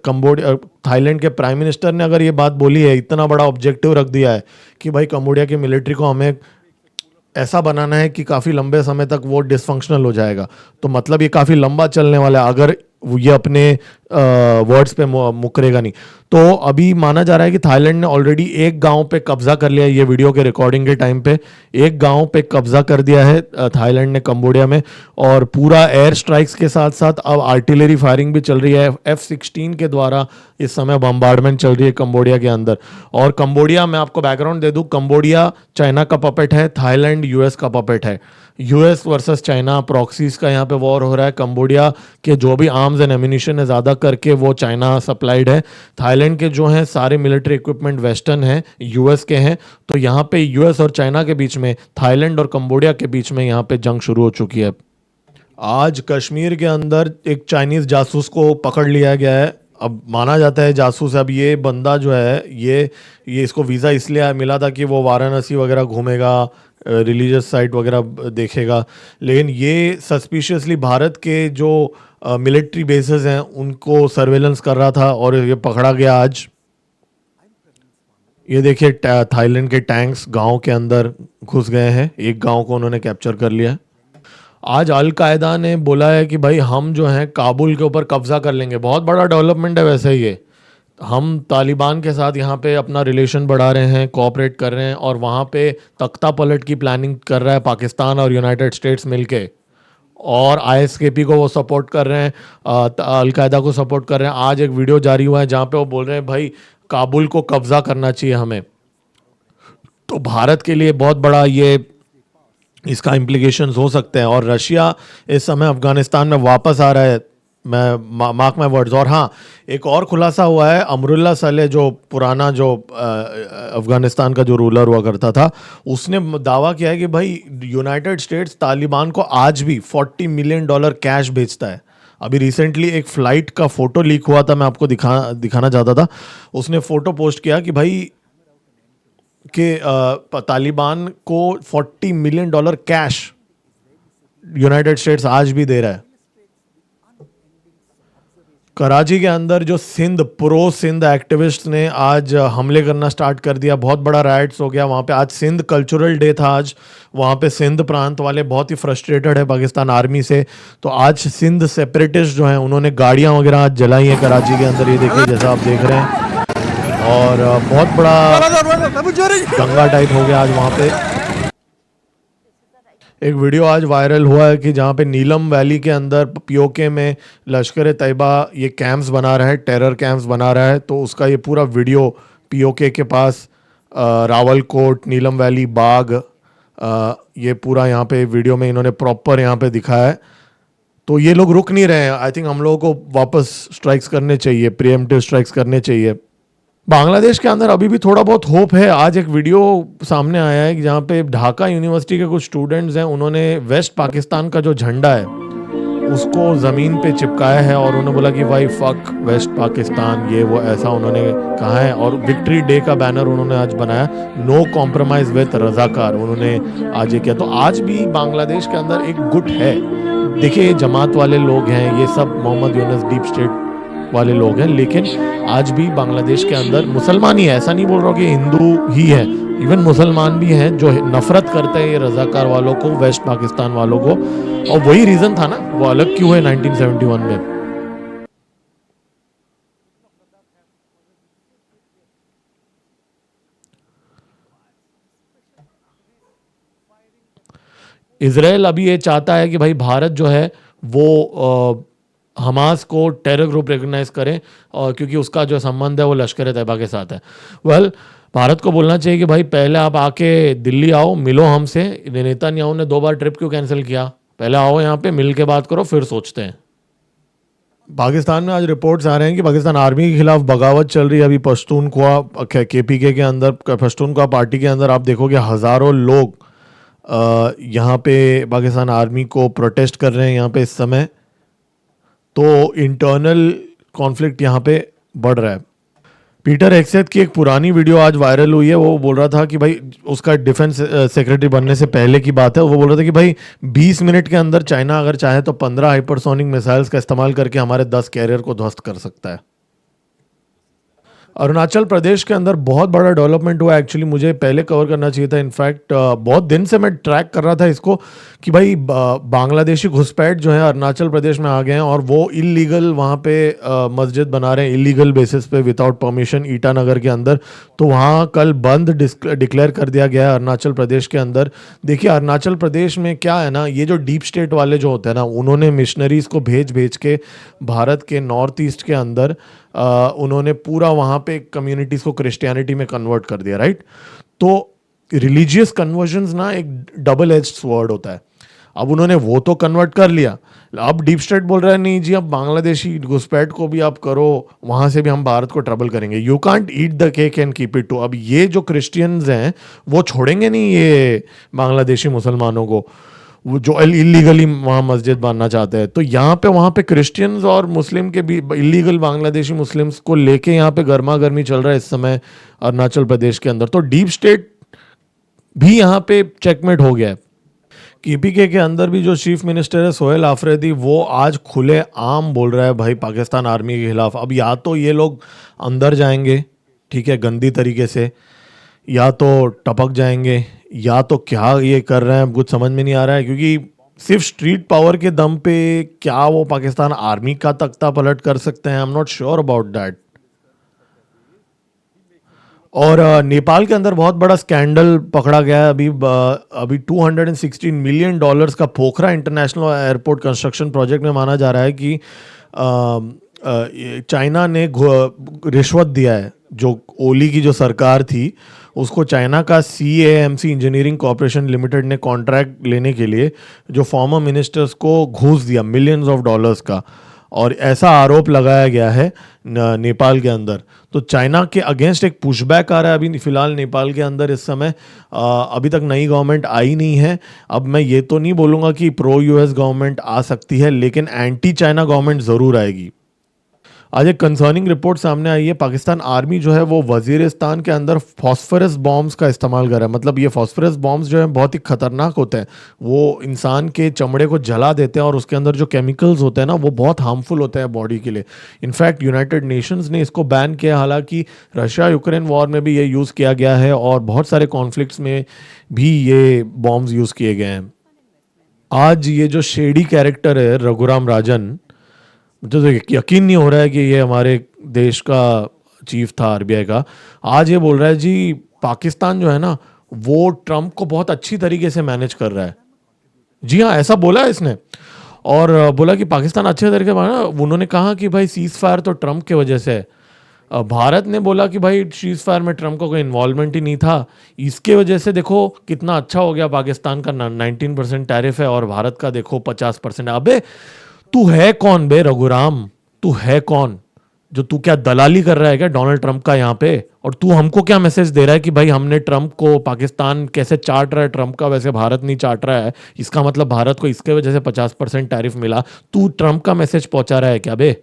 थाईलैंड के प्राइम मिनिस्टर ने अगर ये बात बोली है, इतना बड़ा ऑब्जेक्टिव रख दिया है कि भाई कंबोडिया की मिलिट्री को हमें ऐसा बनाना है कि काफ़ी लंबे समय तक वो डिसफंक्शनल हो जाएगा, तो मतलब ये काफ़ी लंबा चलने वाला है अगर ये अपने वर्ड्स पे मुकरेगा नहीं। तो अभी माना जा रहा है कि थाईलैंड ने ऑलरेडी एक गांव पे कब्जा कर लिया है। ये वीडियो के रिकॉर्डिंग के टाइम पे एक गांव पे कब्जा कर दिया है थाईलैंड ने कंबोडिया में, और पूरा एयर स्ट्राइक्स के साथ साथ अब आर्टिलरी फायरिंग भी चल रही है। F-16 के द्वारा इस समय बम्बार्डमेंट चल रही है कंबोडिया के अंदर। और कंबोडिया, मैं आपको बैकग्राउंड दे दूं, कंबोडिया चाइना का पपेट है, थाईलैंड यूएस का पपेट है। यूएस वर्सेस चाइना प्रॉक्सीज का यहाँ पे वॉर हो रहा है। कंबोडिया के जो भी आर्म्स एंड एम्यूनिशन है ज़्यादा करके वो चाइना सप्लाइड है। थाईलैंड के जो हैं सारे मिलिट्री इक्विपमेंट वेस्टर्न हैं, यूएस के हैं। तो यहाँ पे यूएस और चाइना के बीच में, थाईलैंड और कंबोडिया के बीच में यहाँ पे जंग शुरू हो चुकी है। आज कश्मीर के अंदर एक चाइनीज़ जासूस को पकड़ लिया गया है। अब माना जाता है जासूस, अब ये बंदा जो है ये इसको वीज़ा इसलिए मिला था कि वो वाराणसी वगैरह घूमेगा, रिलीजियस साइट वगैरह देखेगा, लेकिन ये सस्पिशियसली भारत के जो मिलिट्री बेसेस हैं उनको सर्वेलेंस कर रहा था और ये पकड़ा गया आज। ये देखिए थाईलैंड के टैंक्स गांव के अंदर घुस गए हैं, एक गांव को उन्होंने कैप्चर कर लिया। आज अल कायदा ने बोला है कि भाई हम जो हैं काबुल के ऊपर कब्जा कर लेंगे। बहुत बड़ा डेवलपमेंट है वैसे ये। हम तालिबान के साथ यहाँ पे अपना रिलेशन बढ़ा रहे हैं, कोऑपरेट कर रहे हैं, और वहाँ पे तख्ता पलट की प्लानिंग कर रहा है पाकिस्तान और यूनाइटेड स्टेट्स मिलके, और आईएसकेपी को वो सपोर्ट कर रहे हैं, अलकायदा को सपोर्ट कर रहे हैं। आज एक वीडियो जारी हुआ है जहाँ पे वो बोल रहे हैं भाई काबुल को कब्जा करना चाहिए हमें। तो भारत के लिए बहुत बड़ा ये इसका इम्प्लीकेशंस हो सकते हैं। और रशिया इस समय अफगानिस्तान में वापस आ रहा है। मैं मार्क माय वर्ड्स। और हाँ, एक और खुलासा हुआ है, अमरुल्ला सलेह जो पुराना जो अफगानिस्तान का जो रूलर हुआ करता था, उसने दावा किया है कि भाई यूनाइटेड स्टेट्स तालिबान को आज भी $40 मिलियन कैश भेजता है। अभी रिसेंटली एक फ्लाइट का फोटो लीक हुआ था, मैं आपको दिखाना चाहता था। उसने फोटो पोस्ट किया कि भाई कि तालिबान को $40 मिलियन कैश यूनाइटेड स्टेट्स आज भी दे रहा है। कराची के अंदर जो प्रो सिंध एक्टिविस्ट ने आज हमले करना स्टार्ट कर दिया, बहुत बड़ा राइट्स हो गया वहाँ पे। आज सिंध कल्चरल डे था, आज वहाँ पे सिंध प्रांत वाले बहुत ही फ्रस्ट्रेटेड है पाकिस्तान आर्मी से। तो आज सिंध सेपरेटिस्ट जो हैं उन्होंने गाड़ियाँ वगैरह आज जलाई हैं कराची के अंदर, ये देखिए जैसा आप देख रहे हैं। और बहुत बड़ा दंगा टाइप हो गया आज वहाँ पे। एक वीडियो आज वायरल हुआ है कि जहाँ पे नीलम वैली के अंदर पीओके में लश्कर तैयबा ये कैंप्स बना रहा है, टेरर कैंप्स बना रहा है। तो उसका ये पूरा वीडियो पीओके के पास रावलकोट, नीलम वैली, बाग, ये पूरा यहाँ पे वीडियो में इन्होंने प्रॉपर यहाँ पे दिखाया है। तो ये लोग रुक नहीं रहे हैं। आई थिंक हम लोगों को वापस स्ट्राइक्स करने चाहिए, प्रीएम्प्टिव स्ट्राइक्स करने चाहिए। बांग्लादेश के अंदर अभी भी थोड़ा बहुत होप है। आज एक वीडियो सामने आया है कि जहाँ पे ढाका यूनिवर्सिटी के कुछ स्टूडेंट्स हैं, उन्होंने वेस्ट पाकिस्तान का जो झंडा है उसको ज़मीन पे चिपकाया है और उन्होंने बोला कि भाई फक वेस्ट पाकिस्तान, ये वो ऐसा उन्होंने कहा है। और विक्ट्री डे का बैनर उन्होंने आज बनाया, नो कॉम्प्रोमाइज़ विद रजाकार, उन्होंने आज ये किया। तो आज भी बांग्लादेश के अंदर एक गुट है। देखिए ये जमात वाले लोग हैं, ये सब मोहम्मद यूनुस डीप स्टेट वाले लोग हैं, लेकिन आज भी बांग्लादेश के अंदर मुसलमान ही है। ऐसा नहीं बोल रहा कि हिंदू ही है, इवन मुसलमान भी हैं जो नफरत करते हैं ये रजाकार वालों को, वेस्ट पाकिस्तान वालों को। और वही रीजन था ना, वो अलग क्यों है 1971 में। इजराइल अभी ये चाहता है कि भाई भारत जो है वो हमास को टेरर ग्रुप रिकॉग्नाइज करें, और क्योंकि उसका जो संबंध है वो लश्कर तैयबा के साथ है। वेल भारत को बोलना चाहिए कि भाई पहले आप आके दिल्ली आओ, मिलो हमसे। नेतन्याहू ने 2 बार ट्रिप क्यों कैंसिल किया? पहले आओ यहाँ पे, मिल के बात करो, फिर सोचते हैं। पाकिस्तान में आज रिपोर्ट्स आ रहे हैं कि पाकिस्तान आर्मी के खिलाफ बगावत चल रही है। अभी पश्तूनख्वा केपीके के अंदर, पश्तूनख्वा पार्टी के अंदर आप देखोगे हज़ारों लोग यहाँ पे पाकिस्तान आर्मी को प्रोटेस्ट कर रहे हैं यहाँ पे इस समय। तो इंटरनल कॉन्फ्लिक्ट यहाँ पे बढ़ रहा है। पीटर हेगसेथ की एक पुरानी वीडियो आज वायरल हुई है। वो बोल रहा था कि भाई, उसका डिफेंस सेक्रेटरी बनने से पहले की बात है, वो बोल रहा था कि भाई 20 मिनट के अंदर चाइना अगर चाहे तो 15 हाइपरसोनिक मिसाइल्स का इस्तेमाल करके हमारे 10 कैरियर को ध्वस्त कर सकता है। अरुणाचल प्रदेश के अंदर बहुत बड़ा डेवलपमेंट हुआ। एक्चुअली मुझे पहले कवर करना चाहिए था। इनफैक्ट बहुत दिन से मैं ट्रैक कर रहा था इसको कि भाई बांग्लादेशी घुसपैठ जो है अरुणाचल प्रदेश में आ गए हैं और वो इलीगल वहाँ पे मस्जिद बना रहे हैं, इलीगल बेसिस पे, विदाउट परमिशन, ईटानगर के अंदर। तो वहाँ कल बंद डिक्लेयर कर दिया गया है अरुणाचल प्रदेश के अंदर। देखिए अरुणाचल प्रदेश में क्या है ना, ये जो डीप स्टेट वाले जो होते हैं ना, उन्होंने मिशनरीज को भेज के भारत के नॉर्थ ईस्ट के अंदर उन्होंने पूरा वहाँ पे कम्युनिटीज़ को क्रिश्चियनिटी में कन्वर्ट कर दिया, राइट। तो रिलीजियस कन्वर्जन्स ना एक डबल एज्ड स्वॉर्ड होता है। अब उन्होंने वो तो कन्वर्ट कर लिया, अब डीप स्टेट बोल रहा है नहीं जी, अब बांग्लादेशी घुसपैठ को भी आप करो, वहाँ से भी हम भारत को ट्रबल करेंगे। You can't eat the cake and keep it too. अब ये जो क्रिश्चियंस हैं वो छोड़ेंगे नहीं ये बांग्लादेशी मुसलमानों को, वो जो इलीगली वहाँ मस्जिद बांधना चाहते हैं। तो यहाँ पे वहाँ पे क्रिश्चियंस और मुस्लिम के भी, इलीगल बांग्लादेशी मुस्लिम्स को लेके यहाँ पे गर्मा गर्मी चल रहा है इस समय अरुणाचल प्रदेश के अंदर। तो डीप स्टेट भी यहाँ पे चेकमेट हो गया है। केपीके के अंदर भी जो चीफ मिनिस्टर है सोहेल आफरीदी, वो आज खुले आम बोल रहा है भाई पाकिस्तान आर्मी के खिलाफ। अब या तो ये लोग अंदर जाएंगे, ठीक है, गंदी तरीके से, या तो टपक जाएंगे, या तो क्या ये कर रहे हैं कुछ समझ में नहीं आ रहा है। क्योंकि सिर्फ स्ट्रीट पावर के दम पे क्या वो पाकिस्तान आर्मी का तख्ता पलट कर सकते हैं? I am not sure about that. और नेपाल के अंदर बहुत बड़ा स्कैंडल पकड़ा गया है अभी $216 मिलियन का पोखरा इंटरनेशनल एयरपोर्ट कंस्ट्रक्शन प्रोजेक्ट में माना जा रहा है कि चाइना ने रिश्वत दिया है। जो ओली की जो सरकार थी उसको चाइना का CAMC इंजीनियरिंग कॉर्पोरेशन लिमिटेड ने कॉन्ट्रैक्ट लेने के लिए जो फॉर्मर मिनिस्टर्स को घूस दिया $मिलियंस का, और ऐसा आरोप लगाया गया है नेपाल के अंदर। तो चाइना के अगेंस्ट एक पुशबैक आ रहा है अभी फिलहाल नेपाल के अंदर इस समय। अभी तक नई गवर्नमेंट आई नहीं है। अब मैं ये तो नहीं बोलूँगा कि प्रो यूएस गवर्नमेंट आ सकती है, लेकिन एंटी चाइना गवर्नमेंट ज़रूर आएगी। आज एक कंसर्निंग रिपोर्ट सामने आई है। पाकिस्तान आर्मी जो है वो वजीरिस्तान के अंदर फॉस्फरस बॉम्ब्स का इस्तेमाल कर रहा है। मतलब ये फॉस्फरस बॉम्ब्स जो है बहुत ही खतरनाक होते हैं। वो इंसान के चमड़े को जला देते हैं और उसके अंदर जो केमिकल्स होते हैं ना वो बहुत हार्मफुल होते हैं बॉडी के लिए। इनफैक्ट यूनाइटेड नेशंस ने इसको बैन किया, हालांकि रशिया यूक्रेन वॉर में भी ये यूज़ किया गया है और बहुत सारे कॉन्फ्लिक्ट्स में भी ये बॉम्ब्स यूज़ किए गए हैं। आज ये जो शेडी कैरेक्टर है रघुराम राजन, मुझे तो यकीन नहीं हो रहा है कि ये हमारे देश का चीफ था आरबीआई का। आज ये बोल रहा है जी पाकिस्तान जो है ना वो ट्रंप को बहुत अच्छी तरीके से मैनेज कर रहा है। जी हाँ, ऐसा बोला है इसने। और बोला कि पाकिस्तान अच्छे तरीके से, उन्होंने कहा कि भाई सीज फायर तो ट्रंप की वजह से है। भारत ने बोला कि भाई सीज फायर में ट्रंप का कोई इन्वॉल्वमेंट ही नहीं था, इसके वजह से देखो कितना अच्छा हो गया। पाकिस्तान का 19% टैरिफ है और भारत का देखो 50%। अबे तू है कौन बे रघुराम? तू है कौन? जो तू क्या दलाली कर रहा है क्या डोनाल्ड ट्रंप का यहाँ पे? और तू हमको क्या मैसेज दे रहा है कि भाई हमने ट्रंप को, पाकिस्तान कैसे चाट रहा है ट्रंप का वैसे भारत नहीं चाट रहा है, इसका मतलब भारत को इसके वजह से 50% टैरिफ मिला। तू ट्रंप का मैसेज पहुंचा रहा है क्या बे?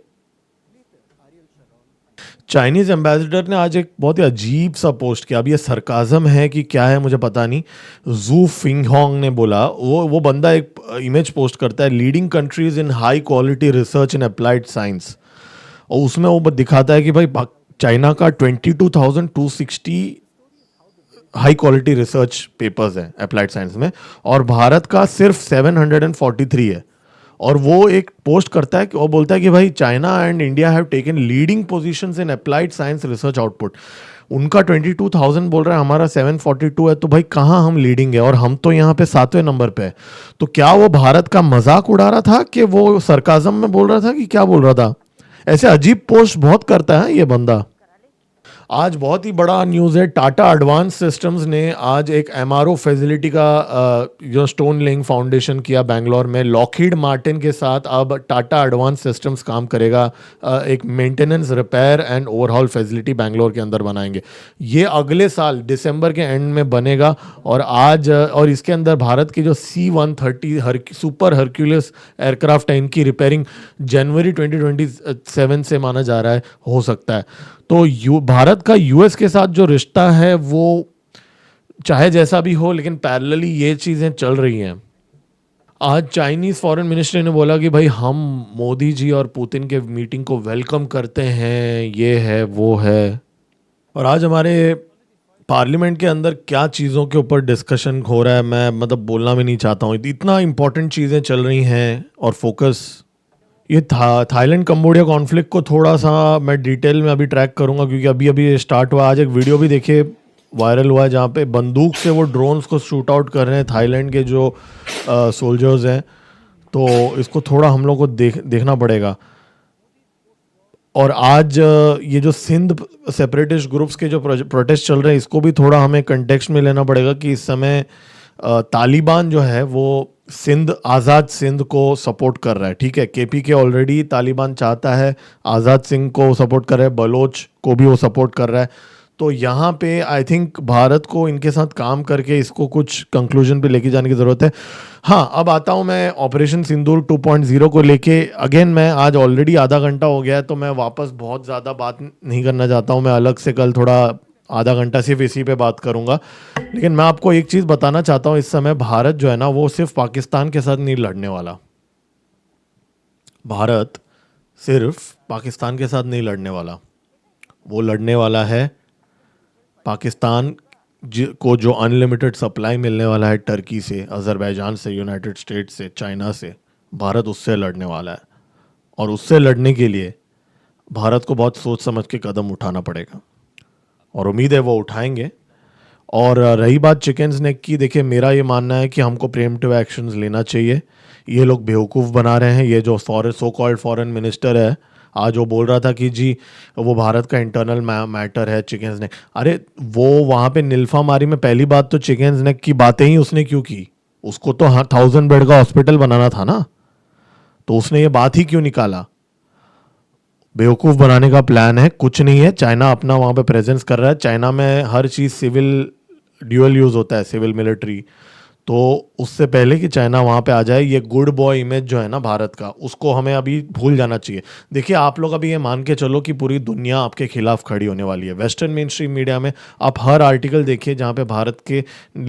चाइनीज एम्बेसडर ने आज एक बहुत ही अजीब सा पोस्ट किया। अब ये सरकाजम है कि क्या है मुझे पता नहीं। जू फिंगहोंग ने बोला, वो बंदा एक इमेज पोस्ट करता है, leading countries in high quality research in applied science, और उसमें वो दिखाता है कि भाई चाइना का 22,260 हाई क्वालिटी रिसर्च पेपर्स हैं अप्लाइड साइंस में और भारत का सिर्फ 743 है। और वो एक पोस्ट करता है, वो बोलता है कि भाई China and India have taken leading positions in applied science research output. उनका 22,000 बोल रहा है, हमारा 742 है। तो भाई कहाँ हम लीडिंग है और हम तो यहाँ पे 7वें नंबर पे है। तो क्या वो भारत का मजाक उड़ा रहा था कि वो सरकाजम में बोल रहा था कि क्या बोल रहा था? ऐसे अजीब पोस्ट बहुत करता है ये बंदा। आज बहुत ही बड़ा न्यूज़ है। टाटा एडवांस सिस्टम्स ने आज एक एमआरओ फैसिलिटी का जो स्टोन लेइंग फाउंडेशन किया बेंगलोर में। लॉकहीड मार्टिन के साथ अब टाटा एडवांस सिस्टम्स काम करेगा। एक maintenance, repair and overhaul facility Bangalore के अंदर बनाएंगे। ये अगले साल दिसंबर के एंड में बनेगा। और इसके अंदर भारत की जो C-130 सुपर हरक्यूलिस एयरक्राफ्ट है, इनकी रिपेयरिंग जनवरी 2027 से माना जा रहा है हो सकता है। तो भारत का यूएस के साथ जो रिश्ता है वो चाहे जैसा भी हो, लेकिन पैरेलली ये चीज़ें चल रही हैं। आज चाइनीज़ फॉरेन मिनिस्टर ने बोला कि भाई हम मोदी जी और पुतिन के मीटिंग को वेलकम करते हैं, ये है वो है। और आज हमारे पार्लियामेंट के अंदर क्या चीज़ों के ऊपर डिस्कशन हो रहा है मैं मतलब बोलना भी नहीं चाहता हूँ। इतना इंपॉर्टेंट चीज़ें चल रही हैं और फोकस ये थाईलैंड कंबोडिया कॉन्फ्लिक्ट को थोड़ा सा मैं डिटेल में अभी ट्रैक करूंगा, क्योंकि अभी अभी स्टार्ट हुआ। आज एक वीडियो भी देखिए वायरल हुआ है जहाँ पे बंदूक से वो ड्रोन्स को शूट आउट कर रहे हैं थाईलैंड के जो सोल्जर्स हैं। तो इसको थोड़ा हम लोग को देखना पड़ेगा। और आज ये जो सिंध सेपरेटिस्ट ग्रुप्स के जो प्रोटेस्ट चल रहे हैं, इसको भी थोड़ा हमें कंटेक्स्ट में लेना पड़ेगा कि इस समय तालिबान जो है वो आज़ाद सिंध को सपोर्ट कर रहा है। ठीक है, केपीके ऑलरेडी तालिबान चाहता है आज़ाद सिंह को सपोर्ट कर रहा है, बलोच को भी वो सपोर्ट कर रहा है। तो यहाँ पे आई थिंक भारत को इनके साथ काम करके इसको कुछ कंक्लूजन पे लेके जाने की ज़रूरत है। हाँ, अब आता हूँ मैं ऑपरेशन सिंदूर 2.0 को लेके। अगेन मैं आज ऑलरेडी आधा घंटा हो गया है तो मैं वापस बहुत ज़्यादा बात नहीं करना चाहता हूँ। मैं अलग से कल थोड़ा आधा घंटा सिर्फ इसी पे बात करूंगा। लेकिन मैं आपको एक चीज़ बताना चाहता हूँ, इस समय भारत जो है ना वो सिर्फ पाकिस्तान के साथ नहीं लड़ने वाला। भारत सिर्फ पाकिस्तान के साथ नहीं लड़ने वाला, वो लड़ने वाला है पाकिस्तान को जो अनलिमिटेड सप्लाई मिलने वाला है टर्की से, अजरबैजान से, यूनाइटेड स्टेट्स से, चाइना से। भारत उससे लड़ने वाला है और उससे लड़ने के लिए भारत को बहुत सोच समझ के कदम उठाना पड़ेगा और उम्मीद है वो उठाएंगे। और रही बात चिकन नेक की, देखिए मेरा ये मानना है कि हमको प्रीएम्प्टिव एक्शंस लेना चाहिए। ये लोग बेवकूफ़ बना रहे हैं। ये जो सो कॉल्ड फॉरेन मिनिस्टर है आज वो बोल रहा था कि जी वो भारत का इंटरनल मैटर है चिकन नेक। अरे वो वहाँ पे नीलफामारी में पहली बात तो चिकन नेक की बातें ही उसने क्यों की? उसको तो 1000 बेड का हॉस्पिटल बनाना था ना, तो उसने ये बात ही क्यों निकाला? बेवकूफ़ बनाने का प्लान है, कुछ नहीं है। चाइना अपना वहाँ पे प्रेजेंस कर रहा है। चाइना में हर चीज़ सिविल ड्यूअल यूज़ होता है, सिविल मिलिट्री। तो उससे पहले कि चाइना वहाँ पे आ जाए, ये गुड बॉय इमेज जो है ना भारत का, उसको हमें अभी भूल जाना चाहिए। देखिए, आप लोग अभी ये मान के चलो कि पूरी दुनिया आपके खिलाफ खड़ी होने वाली है। वेस्टर्न मेन स्ट्रीम मीडिया में आप हर आर्टिकल देखिए जहाँ पे भारत के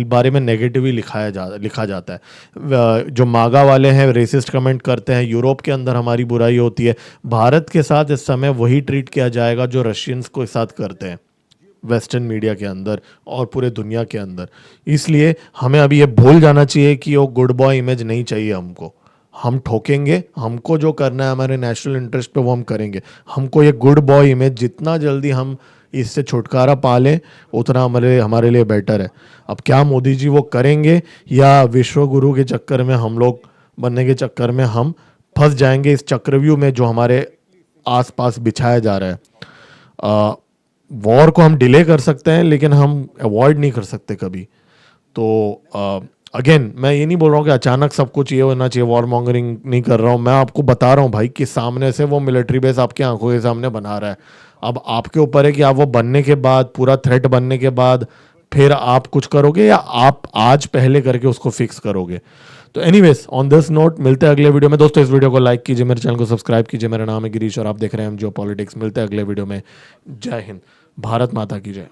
बारे में नेगेटिवली लिखा जाता है। जो मागा वाले हैं रेसिस्ट कमेंट करते हैं, यूरोप के अंदर हमारी बुराई होती है। भारत के साथ इस समय वही ट्रीट किया जाएगा जो रशियंस को साथ करते हैं वेस्टर्न मीडिया के अंदर और पूरे दुनिया के अंदर। इसलिए हमें अभी ये भूल जाना चाहिए कि वो गुड बॉय इमेज नहीं चाहिए हमको। हम ठोकेंगे, हमको जो करना है हमारे नेशनल इंटरेस्ट पे वो हम करेंगे। हमको ये गुड बॉय इमेज जितना जल्दी हम इससे छुटकारा पा लें उतना हमारे लिए बेटर है। अब क्या मोदी जी वो करेंगे या विश्व गुरु के चक्कर में हम लोग बनने के चक्कर में हम फंस जाएंगे इस चक्रव्यूह में जो हमारे आसपास बिछाया जा रहा है। वॉर को हम डिले कर सकते हैं लेकिन हम अवॉइड नहीं कर सकते कभी। तो अगेन मैं ये नहीं बोल रहा हूँ कि अचानक सब कुछ ये होना चाहिए, वॉर मॉन्गरिंग नहीं कर रहा हूँ। मैं आपको बता रहा हूँ भाई कि सामने से वो मिलिट्री बेस आपकी आंखों के सामने बना रहा है। अब आपके ऊपर है कि आप वो बनने के बाद, पूरा थ्रेट बनने के बाद फिर आप कुछ करोगे या आप आज पहले करके उसको फिक्स करोगे। तो एनीवेज ऑन दिस नोट मिलते हैं अगले वीडियो में। दोस्तों इस वीडियो को लाइक कीजिए, मेरे चैनल को सब्सक्राइब कीजिए। मेरा नाम है गिरीश और आप देख रहे हैं जियो पॉलिटिक्स। मिलते हैं अगले वीडियो में। जय हिंद, भारत माता की जय।